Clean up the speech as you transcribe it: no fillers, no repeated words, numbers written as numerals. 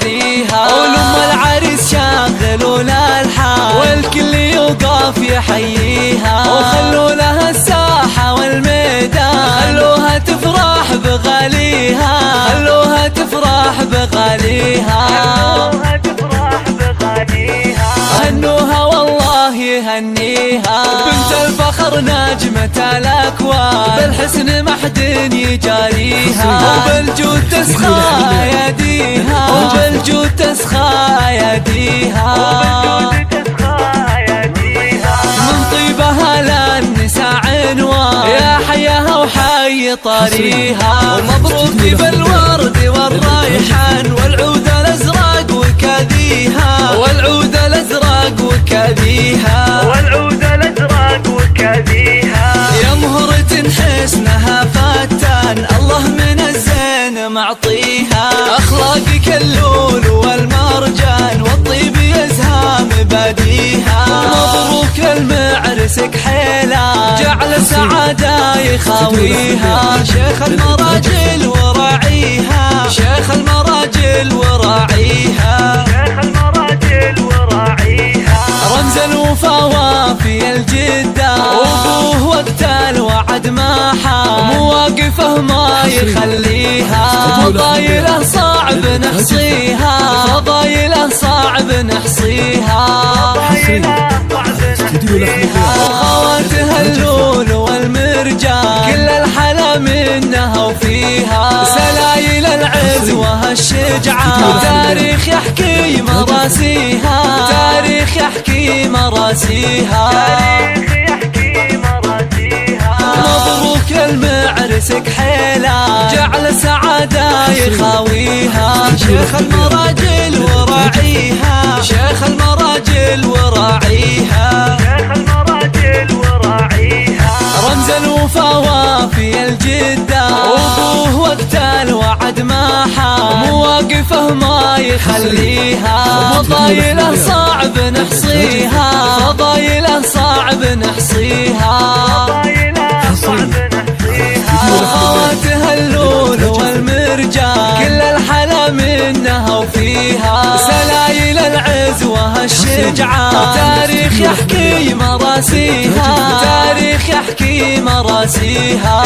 طاريها. ولم العريس شغلوا لها الحال والكل يوقف يحييها. وخلوا لها الساحة والميدان خلوها تفرح بغاليها. خلوها تفرح بغاليها. هنوها والله يهنيها. بنت الفخر نجمة الأكوان بالحسن ما حد يجاريها. وبالجود تسخى يديها. وبالجود تسخى يديها. من طيبها للنساء عنوان يا حياها وحي طاريها. ومبروك بالورد والريحان والعود الأزرق وكاديها. والعود الأزرق وكاديها. والعود الأزرق وكاديها. يا مهرة حسنها فتان الله من الزين معطيها. أخلاقك اللول والمرجان والطيب يزهى مباديها. مبروك المعرسك حيلان جعل سعادة يخاويها. شيخ المراجل وراعيها. شيخ المراجل وراعيها. رمز الوفا وافي الجدة وابوه وقت الوعد ما حام. مواقفه ما يخليها. فضايله صعب نحصيها. فضايله صعب نحصيها. وخواتها اللول والمرجان كل الحلا منها وفيها. سلايل العز وهالشجعان تاريخ يحكي مراسيها. تاريخ يحكي مراسيها. مبروك المعرسك حيلان جعل سعادة يخاويها. شيخ المراجل وراعيها. شيخ المراجل وراعيها. رمز الوفا وافي الجدة وابوه وقت الوعد ما حام. مواقفه ما يخليها. فضايله صعب نحصيها. فضايله صعب نحصيها. وخواتها اللول والمرجان كل الحلا منها وفيها. سلايل العز وهالشجعان تاريخ يحكي مراسيها. تاريخ يحكي مراسيها.